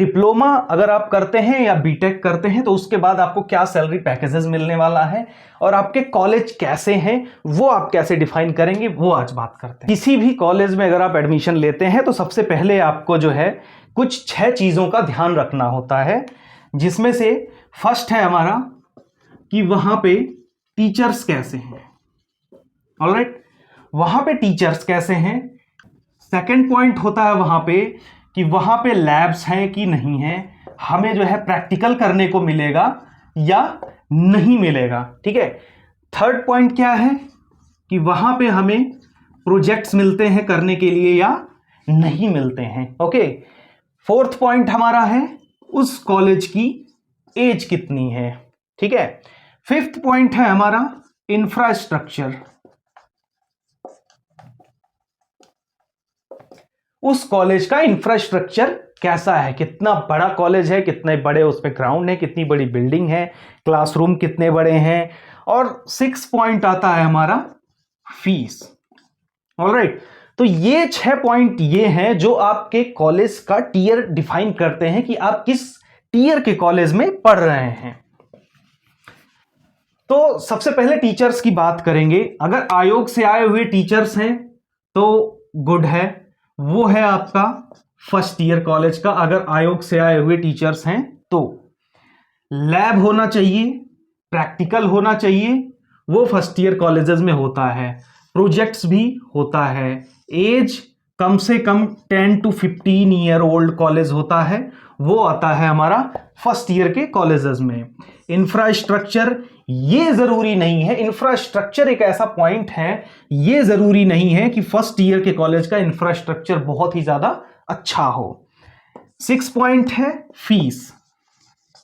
Diploma अगर आप करते हैं या बीटेक करते हैं तो उसके बाद आपको क्या सैलरी पैकेजेस मिलने वाला है और आपके कॉलेज कैसे हैं वो आप कैसे डिफाइन करेंगे वो आज बात करते हैं। किसी भी कॉलेज में अगर आप एडमिशन लेते हैं तो सबसे पहले आपको जो है कुछ 6 चीज़ों का ध्यान रखना होता है, जिसमें से फर्स्ट है हमारा कि वहां पे टीचर्स कैसे हैं। ऑलराइट, वहां पे टीचर्स कैसे हैं। सेकंड पॉइंट होता है वहां पे कि वहां पे लैब्स हैं कि नहीं है, हमें जो है प्रैक्टिकल करने को मिलेगा या नहीं मिलेगा। ठीक है। थर्ड पॉइंट क्या है कि वहां पे हमें प्रोजेक्ट्स मिलते हैं करने के लिए या नहीं मिलते हैं। ओके। फोर्थ पॉइंट हमारा है उस कॉलेज की एज कितनी है। ठीक है। फिफ्थ पॉइंट है हमारा इंफ्रास्ट्रक्चर, उस कॉलेज का इंफ्रास्ट्रक्चर कैसा है, कितना बड़ा कॉलेज है, कितने बड़े उसमें ग्राउंड है, कितनी बड़ी बिल्डिंग है, क्लासरूम कितने बड़े हैं। और 6 पॉइंट आता है हमारा फीस। ऑलराइट, तो ये 6 पॉइंट ये हैं जो आपके कॉलेज का टीयर डिफाइन करते हैं कि आप किस टीयर के कॉलेज में पढ़ रहे हैं। तो सबसे पहले टीचर्स की बात करेंगे। अगर आयोग से आए हुए टीचर्स हैं तो गुड है, वो है आपका फर्स्ट ईयर कॉलेज का। अगर आयोग से आए हुए टीचर्स हैं तो लैब होना चाहिए, प्रैक्टिकल होना चाहिए, वो फर्स्ट ईयर कॉलेजेस में होता है। प्रोजेक्ट्स भी होता है। एज कम से कम 10 to 15 ईयर ओल्ड कॉलेज होता है, वो आता है हमारा फर्स्ट ईयर के कॉलेजेस में। इंफ्रास्ट्रक्चर ये जरूरी नहीं है, इंफ्रास्ट्रक्चर एक ऐसा पॉइंट है, ये जरूरी नहीं है कि फर्स्ट ईयर के कॉलेज का इंफ्रास्ट्रक्चर बहुत ही ज्यादा अच्छा हो। 6 पॉइंट है फीस।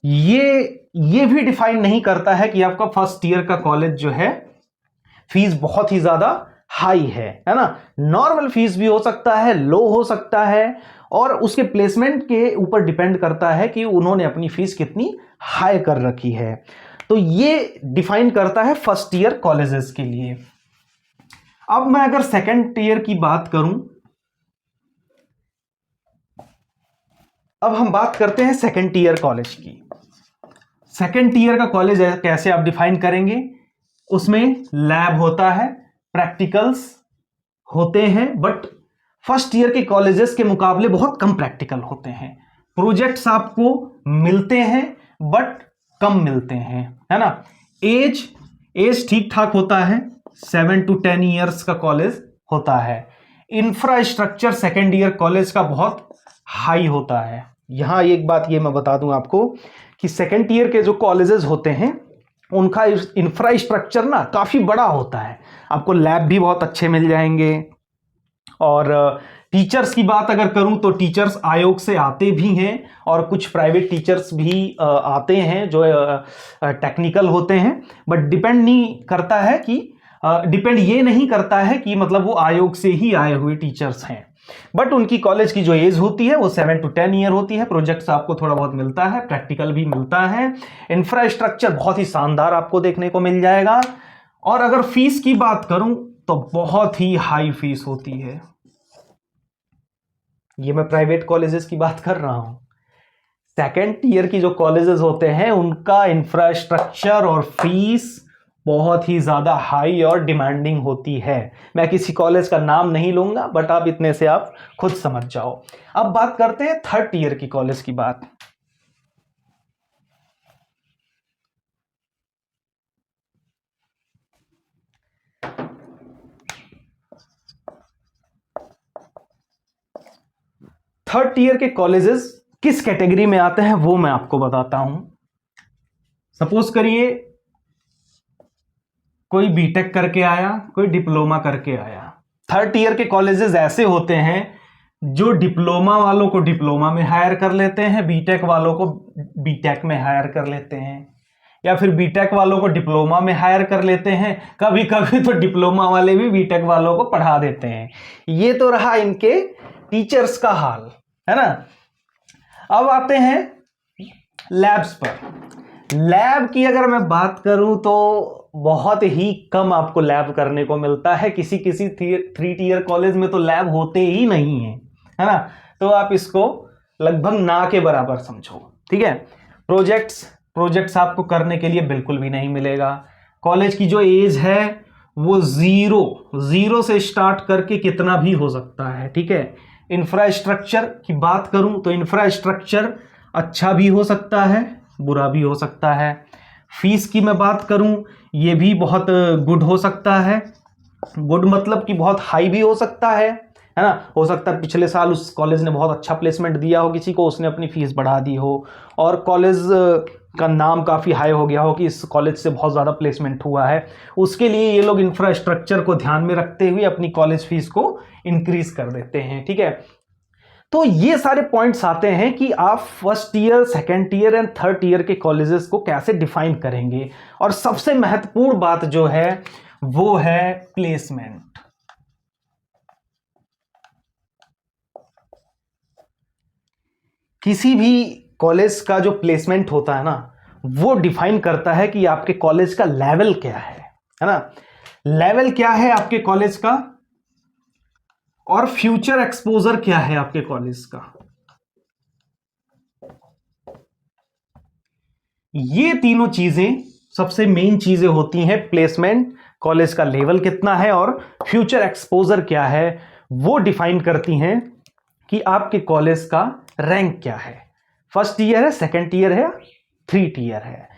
ये भी डिफाइन नहीं करता है कि आपका फर्स्ट ईयर का कॉलेज जो है फीस बहुत ही ज्यादा हाई है ना। नॉर्मल फीस भी हो सकता है, लो हो सकता है, और उसके प्लेसमेंट के ऊपर डिपेंड करता है कि उन्होंने अपनी फीस कितनी हाई कर रखी है। तो ये डिफाइन करता है फर्स्ट ईयर कॉलेजेस के लिए। अब मैं अगर सेकंड ईयर की बात करूं, अब हम बात करते हैं सेकंड ईयर कॉलेज की। सेकंड ईयर का कॉलेज कैसे आप डिफाइन करेंगे। उसमें लैब होता है, प्रैक्टिकल्स होते हैं, बट फर्स्ट ईयर के कॉलेजेस के मुकाबले बहुत कम प्रैक्टिकल होते हैं। प्रोजेक्ट्स आपको मिलते हैं बट कम मिलते हैं, है ना। एज ठीक ठाक होता है, 7 to 10 ईयर्स का कॉलेज होता है। इंफ्रास्ट्रक्चर सेकेंड ईयर कॉलेज का बहुत हाई होता है। यहां एक बात ये मैं बता दूं आपको कि सेकेंड ईयर के जो कॉलेजेस होते हैं उनका इंफ्रास्ट्रक्चर ना काफी बड़ा होता है। आपको लैब भी बहुत अच्छे मिल जाएंगे। और टीचर्स की बात अगर करूं तो टीचर्स आयोग से आते भी हैं और कुछ प्राइवेट टीचर्स भी आते हैं जो टेक्निकल होते हैं, बट डिपेंड ये नहीं करता है कि मतलब वो आयोग से ही आए हुए टीचर्स हैं। बट उनकी कॉलेज की जो एज होती है वो 7 to 10 ईयर होती है। प्रोजेक्ट्स आपको थोड़ा बहुत मिलता है, प्रैक्टिकल भी मिलता है। इंफ्रास्ट्रक्चर बहुत ही शानदार आपको देखने को मिल जाएगा। और अगर फीस की बात करूं तो बहुत ही हाई फीस होती है। ये मैं प्राइवेट कॉलेजेस की बात कर रहा हूं। सेकेंड ईयर की जो कॉलेजेस होते हैं उनका इंफ्रास्ट्रक्चर और फीस बहुत ही ज्यादा हाई और डिमांडिंग होती है। मैं किसी कॉलेज का नाम नहीं लूंगा, बट आप इतने से आप खुद समझ जाओ। अब बात करते हैं थर्ड ईयर की कॉलेज की बात। थर्ड ईयर के कॉलेजेस किस कैटेगरी में आते हैं वो मैं आपको बताता हूं। सपोज करिए कोई बीटेक करके आया, कोई डिप्लोमा करके आया। थर्ड ईयर के कॉलेजेस ऐसे होते हैं जो डिप्लोमा वालों को डिप्लोमा में हायर कर लेते हैं, बीटेक वालों को बीटेक में हायर कर लेते हैं, या फिर बीटेक वालों को डिप्लोमा में हायर कर लेते हैं। कभी कभी तो डिप्लोमा वाले भी बीटेक वालों को पढ़ा देते हैं। ये तो रहा इनके टीचर्स का हाल, है ना। अब आते हैं लैब्स पर। लैब की अगर मैं बात करूं तो बहुत ही कम आपको लैब करने को मिलता है। किसी 3 ईयर कॉलेज में तो लैब होते ही नहीं है, है ना। तो आप इसको लगभग ना के बराबर समझो, ठीक है। प्रोजेक्ट्स आपको करने के लिए बिल्कुल भी नहीं मिलेगा। कॉलेज की जो एज है वो जीरो से स्टार्ट करके कितना भी हो सकता है, ठीक है। इंफ्रास्ट्रक्चर की बात करूं तो इंफ्रास्ट्रक्चर अच्छा भी हो सकता है, बुरा भी हो सकता है। फीस की मैं बात करूं, ये भी बहुत गुड हो सकता है। गुड मतलब कि बहुत हाई भी हो सकता है ना। हो सकता है पिछले साल उस कॉलेज ने बहुत अच्छा प्लेसमेंट दिया हो किसी को, उसने अपनी फीस बढ़ा दी हो, और कॉलेज का नाम काफ़ी हाई हो गया हो कि इस कॉलेज से बहुत ज़्यादा प्लेसमेंट हुआ है। उसके लिए ये लोग इंफ्रास्ट्रक्चर को ध्यान में रखते हुए अपनी कॉलेज फीस को इंक्रीज कर देते हैं, ठीक है। तो ये सारे पॉइंट्स आते हैं कि आप first year, second year and third year के कॉलेजेस को कैसे डिफाइन करेंगे। और सबसे महत्वपूर्ण बात जो है वो है प्लेसमेंट। किसी भी कॉलेज का जो प्लेसमेंट होता है ना, वो डिफाइन करता है कि आपके कॉलेज का लेवल क्या है ना। लेवल क्या है आपके कॉलेज का, और फ्यूचर एक्सपोजर क्या है आपके कॉलेज का। ये तीनों चीजें सबसे मेन चीजें होती हैं। प्लेसमेंट, कॉलेज का लेवल कितना है और फ्यूचर एक्सपोजर क्या है, वो डिफाइन करती हैं कि आपके कॉलेज का रैंक क्या है। फर्स्ट ईयर है, सेकेंड ईयर है, थर्ड ईयर है।